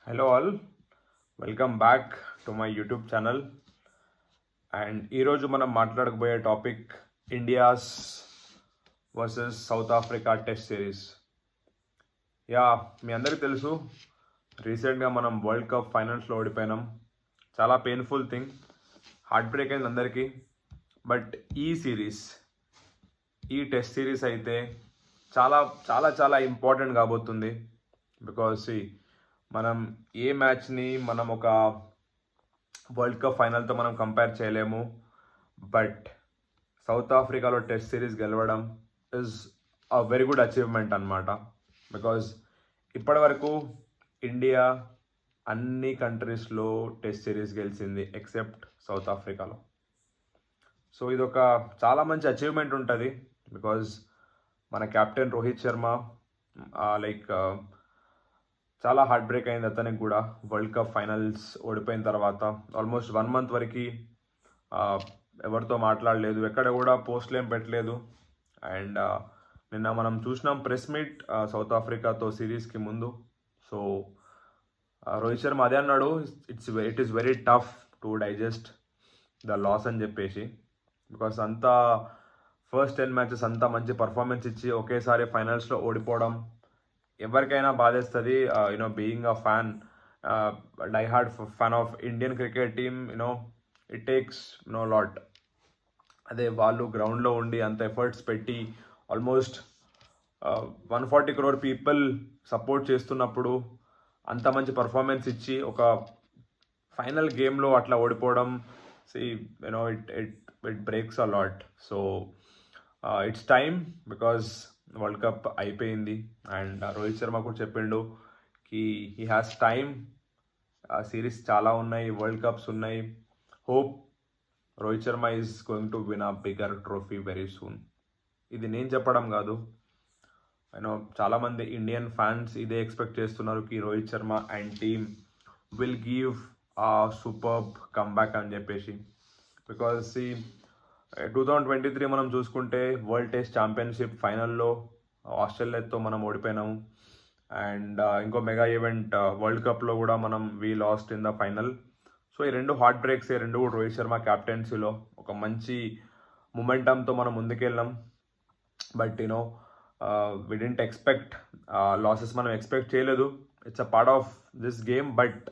Hello all, welcome back to my YouTube channel. And ఈరోజు మనం మాట్లాడకపోయే topic India's versus South Africa test series. మీ అందరికీ తెలుసు, రీసెంట్గా మనం వరల్డ్ కప్ ఫైనల్స్లో ఓడిపోయినాం. చాలా పెయిన్ఫుల్ థింగ్, హార్ట్ బ్రేక్ అయింది అందరికీ. బట్ ఈ టెస్ట్ సిరీస్ అయితే చాలా చాలా చాలా ఇంపార్టెంట్ కాబోతుంది. బికాస్ మనం ఏ మ్యాచ్ని మనం ఒక వరల్డ్ కప్ ఫైనల్తో మనం కంపేర్ చేయలేము. బట్ సౌత్ ఆఫ్రికాలో టెస్ట్ సిరీస్ గెలవడం is a very good achievement అనమాట. బికాజ్ ఇప్పటి వరకు ఇండియా అన్ని కంట్రీస్లో టెస్ట్ సిరీస్ గెలిచింది ఎక్సెప్ట్ సౌత్ ఆఫ్రికాలో. సో ఇది ఒక చాలా మంచి అచీవ్మెంట్ ఉంటుంది. బికాజ్ మన కెప్టెన్ రోహిత్ శర్మ చాలా హార్ట్ బ్రేక్ అయింది అతనికి కూడా. వరల్డ్ కప్ ఫైనల్స్ ఓడిపోయిన తర్వాత ఆల్మోస్ట్ 1 month వరకు ఎవరితో మాట్లాడలేదు, ఎక్కడ కూడా పోస్ట్లు ఏం పెట్టలేదు. అండ్ నిన్న మనం చూసినాం ప్రెస్ మీట్ సౌత్ ఆఫ్రికాతో సిరీస్కి ముందు. సో రోహిత్ శర్మ అదే అన్నాడు, it is very tough to digest the loss అని చెప్పేసి. బికాస్ అంతా ఫస్ట్ 10 matches అంతా మంచి పర్ఫార్మెన్స్ ఇచ్చి ఒకేసారి ఫైనల్స్లో ఓడిపోవడం ఎవరికైనా బాధేస్తుంది. Being a fan, die hard fan of Indian cricket team, it takes lot. అదే వాళ్ళు గ్రౌండ్లో ఉండి అంత ఎఫర్ట్స్ పెట్టి ఆల్మోస్ట్ 140 crore పీపుల్ సపోర్ట్ చేస్తున్నప్పుడు అంత మంచి పర్ఫార్మెన్స్ ఇచ్చి ఒక ఫైనల్ గేమ్లో అట్లా ఓడిపోవడం, it breaks a lot. So it's time, because World Cup అయిపోయింది. అండ్ రోహిత్ శర్మ కూడా చెప్పిండు కి హీ హ్యాస్ టైమ్, సిరీస్ చాలా ఉన్నాయి, వరల్డ్ కప్స్ ఉన్నాయి. Hope Rohit Sharma is going to win a bigger trophy very soon. ఇది నేను చెప్పడం కాదు, చాలామంది ఇండియన్ ఫ్యాన్స్ ఇదే ఎక్స్పెక్ట్ చేస్తున్నారు కి Rohit Sharma and team will give ఆ సూపర్బ్ కమ్బ్యాక్ అని చెప్పేసి. బికాజ్ 2023 మనం చూసుకుంటే వరల్డ్ టెస్ట్ ఛాంపియన్షిప్ ఫైనల్లో ఆస్ట్రేలియాతో మనం ఓడిపోయినాము. అండ్ ఇంకో మెగా ఈవెంట్ వరల్డ్ కప్లో కూడా మనం we last in the final. So ఈ రెండు హార్ట్ బ్రేక్స్, రెండు కూడా రోహిత్ శర్మ క్యాప్టెన్సీలో ఒక మంచి మొమెంటంతో మనం ముందుకెళ్ళాం. But we didn't expect losses, మనం ఎక్స్పెక్ట్ చేయలేదు. It's a part of this game. But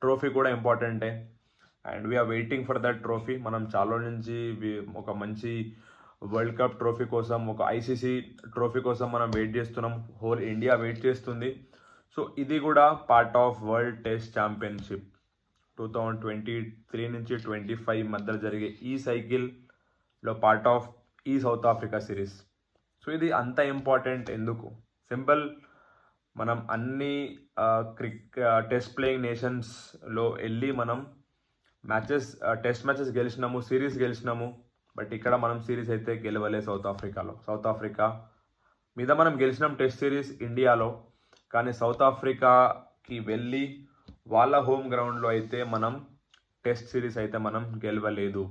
trophy కూడా ఇంపార్టెంటే and we're waiting for that trophy. మనం చాలా నుంచి ఒక మంచి వరల్డ్ కప్ ట్రోఫీ కోసం, ఒక ఐసీసీ ట్రోఫీ కోసం మనం వెయిట్ చేస్తున్నాం. హోల్ ఇండియా వెయిట్ చేస్తుంది. సో ఇది కూడా part of world test championship 2023 నుంచి 25 మధ్యలో జరిగే ఈ సైకిల్లో పార్ట్ ఆఫ్ ఈ సౌత్ ఆఫ్రికా సిరీస్. సో ఇది అంత ఇంపార్టెంట్ ఎందుకు? సింపుల్, మనం అన్ని టెస్ట్ ప్లేయింగ్ నేషన్స్లో వెళ్ళి మనం టెస్ట్ మ్యాచెస్ గెలిచినాము, సిరీస్ గెలిచినాము. బట్ ఇక్కడ మనం సిరీస్ అయితే గెలవలే సౌత్ ఆఫ్రికాలో. సౌత్ ఆఫ్రికా మీద మనం గెలిచినాం టెస్ట్ సిరీస్ ఇండియాలో, కానీ సౌత్ ఆఫ్రికాకి వెళ్ళి వాళ్ళ హోమ్ గ్రౌండ్లో అయితే మనం టెస్ట్ సిరీస్ అయితే మనం గెలవలేదు.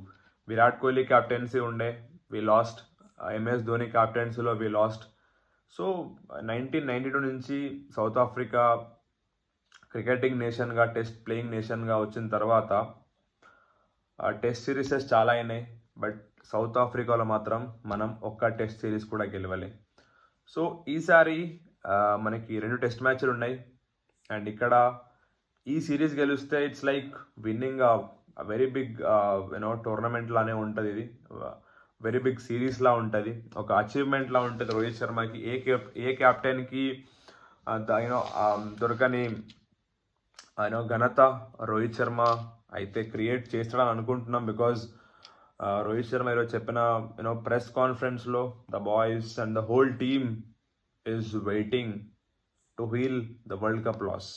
విరాట్ కోహ్లీ క్యాప్టెన్సీ ఉండే, వి లాస్ట్. ఎంఎస్ ధోని క్యాప్టెన్సీలో వి లాస్ట్. సో 1992 నుంచి సౌత్ ఆఫ్రికా క్రికెటింగ్ నేషన్గా, టెస్ట్ ప్లేయింగ్ నేషన్గా వచ్చిన తర్వాత టెస్ట్ సిరీసెస్ చాలా అయినాయి. బట్ సౌత్ ఆఫ్రికాలో మాత్రం మనం ఒక్క టెస్ట్ సిరీస్ కూడా గెలవలే. సో ఈసారి మనకి 2 టెస్ట్ మ్యాచ్లు ఉన్నాయి. అండ్ ఇక్కడ ఈ సిరీస్ గెలిస్తే it's like winning very big tournament లానే ఉంటుంది. ఇది వెరీ బిగ్ సిరీస్లా ఉంటుంది, ఒక అచీవ్మెంట్లా ఉంటుంది రోహిత్ శర్మకి. ఏ క్యాప్టెన్కి దొరకని ఘనత రోహిత్ శర్మ అయితే క్రియేట్ చేస్తాడని అనుకుంటున్నాం. బికాజ్ రోహిత్ శర్మ ఈరోజు చెప్పిన ప్రెస్ కాన్ఫరెన్స్లో the boys and the whole team is waiting to heal the World Cup loss.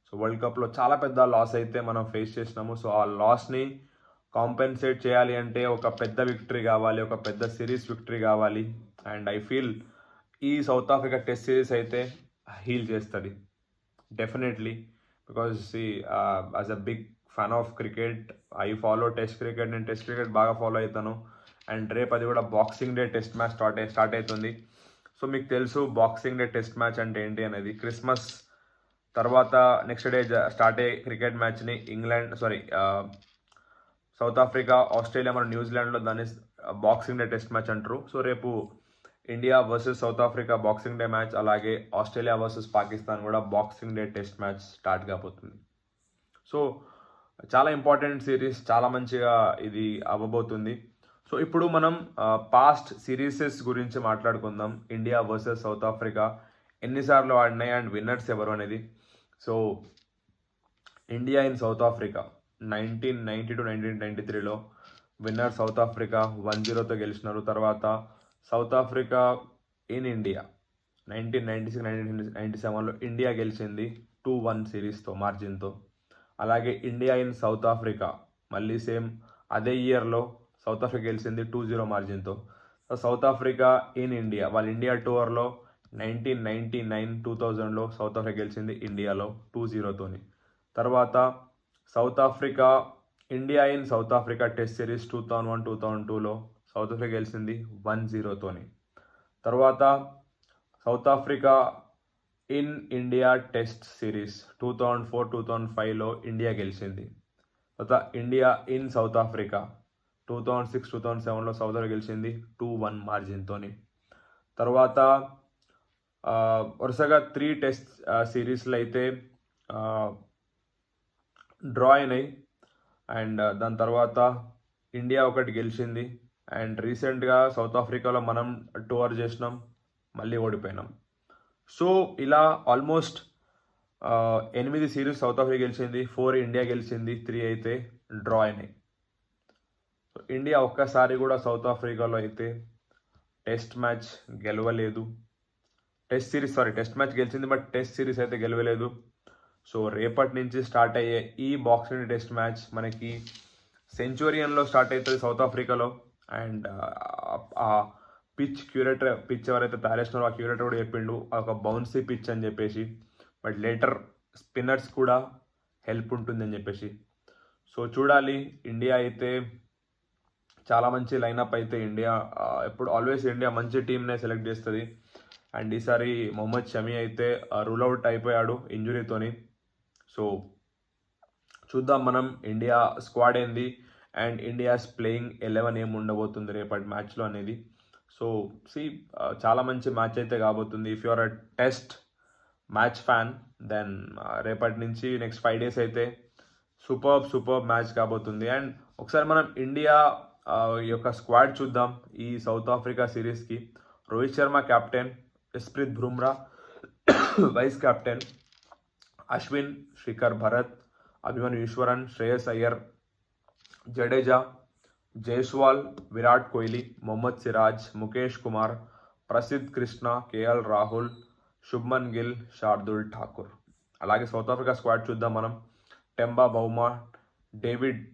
So world కప్లో చాలా పెద్ద లాస్ అయితే మనం ఫేస్ చేసినాము. సో ఆ లాస్ని కాంపెన్సేట్ చేయాలి అంటే ఒక పెద్ద విక్టరీ కావాలి, ఒక పెద్ద సిరీస్ విక్టరీ కావాలి. అండ్ ఐ ఫీల్ ఈ సౌత్ ఆఫ్రికా టెస్ట్ సిరీస్ అయితే హీల్ చేస్తుంది definitely. Because as a big fan of cricket, I follow test cricket. నేను టెస్ట్ క్రికెట్ బాగా ఫాలో అవుతాను. అండ్ రేపు అది కూడా Boxing Day test match start అవుతుంది. సో మీకు తెలుసు బాక్సింగ్ డే టెస్ట్ మ్యాచ్ అంటే ఏంటి అనేది. క్రిస్మస్ తర్వాత నెక్స్ట్ డే స్టార్ట్ అయ్యే క్రికెట్ మ్యాచ్ని సౌత్ ఆఫ్రికా, ఆస్ట్రేలియా మరియు న్యూజిలాండ్లో దాన్ని బాక్సింగ్ డే టెస్ట్ మ్యాచ్ అంటారు. సో రేపు India versus South Africa boxing day match, అలాగే ఆస్ట్రేలియా వర్సెస్ పాకిస్తాన్ కూడా Boxing Day test match start కాబోతుంది. సో చాలా ఇంపార్టెంట్ సిరీస్, చాలా మంచిగా ఇది అవ్వబోతుంది. సో ఇప్పుడు మనం పాస్ట్ సిరీసెస్ గురించి మాట్లాడుకుందాం. ఇండియా వర్సెస్ సౌత్ ఆఫ్రికా ఎన్నిసార్లు ఆడినాయి అండ్ విన్నర్స్ ఎవరు అనేది. So India in South Africa 1990 to 1993లో విన్నర్ సౌత్ ఆఫ్రికా 1-0తో గెలిచినారు. తర్వాత సౌత్ ఆఫ్రికా ఇన్ ఇండియా 1996, 1997లో ఇండియా గెలిచింది 2-1 సిరీస్తో, మార్జిన్తో. అలాగే ఇండియా ఇన్ సౌత్ ఆఫ్రికా మళ్ళీ సేమ్ అదే ఇయర్లో సౌత్ ఆఫ్రికా గెలిచింది 2-0 మార్జిన్తో. సౌత్ ఆఫ్రికా ఇన్ ఇండియా వాళ్ళ ఇండియా టూర్లో 1999, 2000లో సౌత్ ఆఫ్రికా గెలిచింది ఇండియాలో 2-0తోని. తర్వాత South Africa India in South Africa test series 2001, 2002లో సౌత్ ఆఫ్రికా గెలిచింది 1-0తోని. తర్వాత South Africa in India test series 2004, 2005లో ఇండియా గెలిచింది. తర్వాత ఇండియా ఇన్ సౌత్ ఆఫ్రికా 2006, 2007లో సౌత్ ఆఫ్రికా గెలిచింది 2-1 మార్జిన్తోని. తర్వాత వరుసగా 3 టెస్ట్ సిరీస్లు అయితే డ్రా అయినాయి. అండ్ దాని తర్వాత ఇండియా ఒకటి గెలిచింది. అండ్ రీసెంట్గా సౌత్ ఆఫ్రికాలో మనం టూర్ చేసినాం, మళ్ళీ ఓడిపోయినాం. సో ఇలా ఆల్మోస్ట్ 8 సిరీస్ సౌత్ ఆఫ్రికా గెలిచింది, 4 ఇండియా గెలిచింది, 3 అయితే డ్రా అయినాయి. సో ఇండియా ఒక్కసారి కూడా సౌత్ ఆఫ్రికాలో అయితే టెస్ట్ మ్యాచ్ గెలవలేదు. టెస్ట్ మ్యాచ్ గెలిచింది, బట్ టెస్ట్ సిరీస్ అయితే గెలవలేదు. సో రేపటి నుంచి స్టార్ట్ అయ్యే ఈ బాక్సింగ్ టెస్ట్ మ్యాచ్ మనకి సెంచురియన్లో స్టార్ట్ అవుతుంది సౌత్ ఆఫ్రికాలో. అండ్ ఆ పిచ్ ఎవరైతే తయారు చేస్తున్నారో ఆ క్యూరేటర్ కూడా చెప్పిండు ఒక బౌన్సీ పిచ్ అని చెప్పేసి, బట్ లేటర్ స్పిన్నర్స్ కూడా హెల్ప్ ఉంటుందని చెప్పేసి. సో చూడాలి. ఇండియా అయితే చాలా మంచి లైనప్ అయితే ఇండియా ఆల్వేస్ ఇండియా మంచి టీంనే సెలెక్ట్ చేస్తుంది. అండ్ ఈసారి మొహమ్మద్ షమీ అయితే రూల్ అవుట్ అయిపోయాడు ఇంజురీతోని. సో చూద్దాం మనం ఇండియా స్క్వాడ్ ఏంది అండ్ ఇండియాస్ ప్లేయింగ్ 11 ఏమి ఉండబోతుంది రేపటి మ్యాచ్లో అనేది. సో చాలా మంచి మ్యాచ్ అయితే కాబోతుంది. If you are a test match fan then రేపటి నుంచి నెక్స్ట్ 5 days అయితే సూపర్ మ్యాచ్ కాబోతుంది. అండ్ ఒకసారి మనం ఇండియా యొక్క స్క్వాడ్ చూద్దాం ఈ సౌత్ ఆఫ్రికా సిరీస్కి. Rohit Sharma captain, Jasprit Bumrah vice captain, Ashwin, Shikhar Bharat, Abhimanyu Easwaran, Shreyas Iyer, Jadeja, Jaiswal, Virat Kohli, Mohammed Siraj, Mukesh Kumar, Prasidh Krishna, KL Rahul, Shubman Gill, Shardul Thakur. అలాగే సౌత్ ఆఫ్రికా స్క్వాడ్ చూద్దాం మనం. Temba Bavuma, David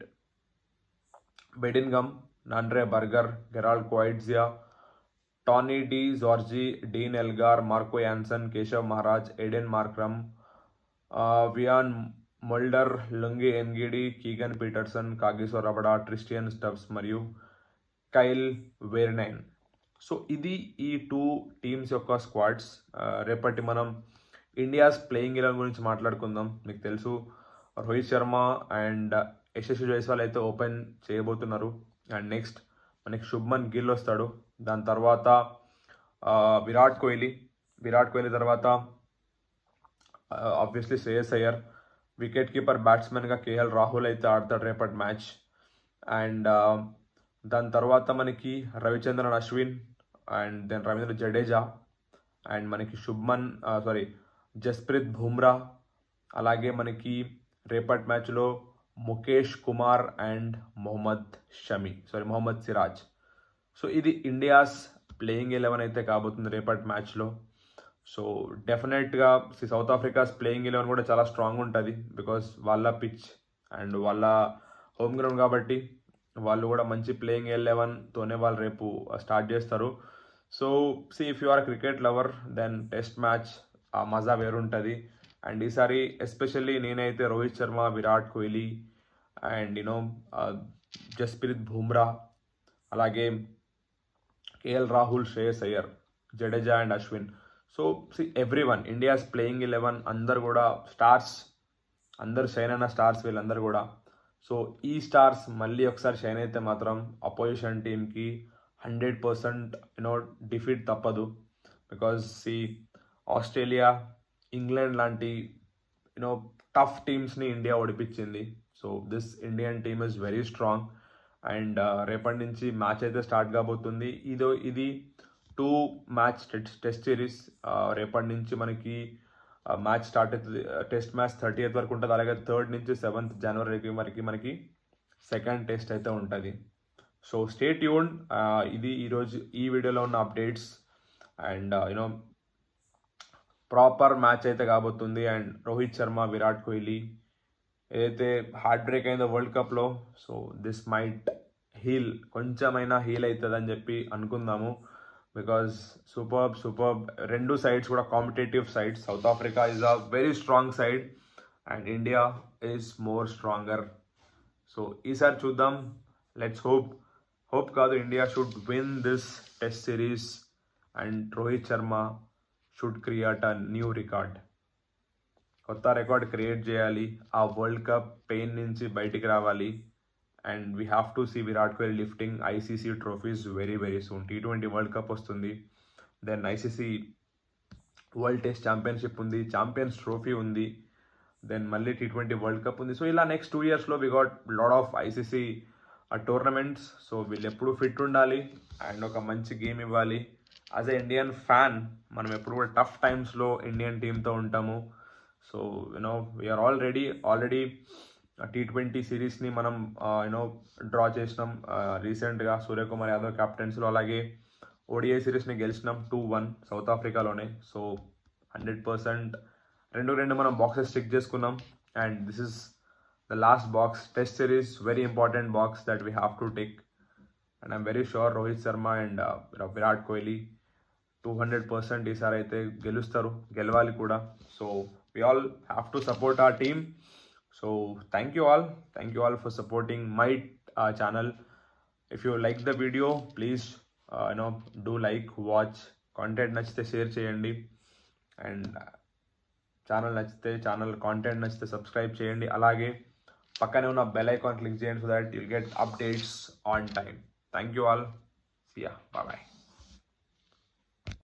Bedingham, Nandre Burger, Gerald Coetzee, Tony de Zorzi, Dean Elgar, Marco Jansen, Keshav Maharaj, Aiden Markram, Wiaan Mulder, Lungi Ngidi, Keegan Petersen, Kagiso Rabada, Tristan Stubbs మరియు Kyle Verreynne. So ఇది ఈ 2 teams యొక్క squads. రేపటి మనం India's playing 11 గురించి మాట్లాడుకుందాం. మీకు తెలుసు రోహిత్ శర్మ అండ్ యశస్వి జైస్వాల్ అయితే ఓపెన్ చేయబోతున్నారు. అండ్ నెక్స్ట్ మనకి శుభ్మన్ గిల్ వస్తాడు. దాని తర్వాత విరాట్ కోహ్లీ తర్వాత obviously Shreyas Iyer, wicket keeper బ్యాట్స్మెన్గా కేఎల్ రాహుల్ అయితే ఆడతాడు రేపటి మ్యాచ్. అండ్ దాని తర్వాత మనకి Ravichandran Ashwin and then Ravindra Jadeja and మనకి జస్ప్రీత్ బుమ్రా. అలాగే మనకి రేపటి మ్యాచ్లో ముఖేష్ కుమార్ అండ్ మొహమ్మద్ సిరాజ్. సో ఇది ఇండియాస్ ప్లేయింగ్ 11 అయితే కాబోతుంది రేపటి మ్యాచ్లో. సో డెఫినెట్గా సౌత్ ఆఫ్రికాస్ ప్లేయింగ్ 11 కూడా చాలా స్ట్రాంగ్ ఉంటుంది, బికాస్ వాళ్ళ పిచ్ అండ్ వాళ్ళ హోమ్ గ్రౌండ్ కాబట్టి వాళ్ళు కూడా మంచి ప్లేయింగ్ 11తోనే వాళ్ళు రేపు స్టార్ట్ చేస్తారు. So if you are cricket lover then test match ఆ మజా వేరుంటుంది. అండ్ ఈసారి ఎస్పెషల్లీ నేనైతే రోహిత్ శర్మ, విరాట్ కోహ్లీ అండ్ జస్ప్రీత్ బుమ్రా, అలాగే KL Rahul, Shreyas Iyer, Jadeja and Ashwin. So everyone India's playing 11 అందరు కూడా స్టార్స్, అందరు షైన్ అయిన స్టార్స్ వీళ్ళందరూ కూడా. సో ఈ స్టార్స్ మళ్ళీ ఒకసారి షైన్ అయితే మాత్రం అపోజిషన్ టీమ్కి 100% డిఫీట్ తప్పదు. బికాజ్ ఆస్ట్రేలియా, ఇంగ్లాండ్ లాంటి టఫ్ టీమ్స్ని ఇండియా ఓడిపించింది. So this Indian team is very strong. And రేపటి నుంచి మ్యాచ్ అయితే స్టార్ట్ కాబోతుంది. ఇది 2 మ్యాచ్ టెస్ట్ సిరీస్. రేపటి నుంచి మనకి మ్యాచ్ స్టార్ట్ అవుతుంది. టెస్ట్ మ్యాచ్ 30th వరకు ఉంటుంది. అలాగే 3rd నుంచి 7th జనవరికి మనకి సెకండ్ టెస్ట్ అయితే ఉంటుంది. So stay tuned. ఇది ఈరోజు ఈ వీడియోలో ఉన్న అప్డేట్స్. అండ్ ప్రాపర్ మ్యాచ్ అయితే కాబోతుంది. అండ్ రోహిత్ శర్మ, విరాట్ కోహ్లీ ఏదైతే హార్ట్ బ్రేక్ అయిందో వరల్డ్ కప్లో, సో దిస్ మైట్ కొంచెమైనా హీల్ అవుతుందని చెప్పి అనుకుందాము. బికాజ్ సూపర్బ్ రెండు సైడ్స్ కూడా competitive sides. South Africa is a very strong side and India is more stronger. So ఈసారి చూద్దాం. లెట్స్ హోప్ కాదు, India should win this test series and Rohit Sharma should create a new record. కొత్త record create చేయాలి. ఆ world cup pain నుంచి బయటికి రావాలి. And we have to see Virat Kohli lifting ICC trophies very soon. T20 world cup వస్తుంది, then ICC world test championship ఉంది, champions trophy ఉంది, then మళ్ళీ T20 వరల్డ్ కప్ ఉంది. సో ఇలా నెక్స్ట్ 2 yearsలో we got lot of ICC tournaments. So వీళ్ళు ఎప్పుడు fit ఉండాలి అండ్ ఒక మంచి గేమ్ ఇవ్వాలి. యాజ్ ఎ ఇండియన్ ఫ్యాన్ మనం ఎప్పుడు కూడా టఫ్ టైమ్స్లో ఇండియన్ టీంతో ఉంటాము. సో వీఆర్ ఆల్రెడీ T20 సిరీస్ని మనం డ్రా చేసినాం రీసెంట్గా సూర్యకుమార్ యాదవ్ క్యాప్టెన్సీలో. అలాగే ODI సిరీస్ని గెలిచినాం 2-1 సౌత్ ఆఫ్రికాలోనే. సో 100% 2-2 మనం బాక్సెస్ చెక్ చేసుకున్నాం. And this is the last box. Test series very important box that we have to take. And I'm very sure Rohit Sharma and Virat Kohli 200% ఈసారి అయితే గెలవాలి కూడా. So we all have to support our team. So thank you all for supporting my channel. If you like the video, please do like, watch, content nachite share cheyandi, and channel nachite content nachite subscribe cheyandi. Alage pakkane unna bell icon click cheyandi so that you'll get updates on time. Thank you all. See ya. Bye bye.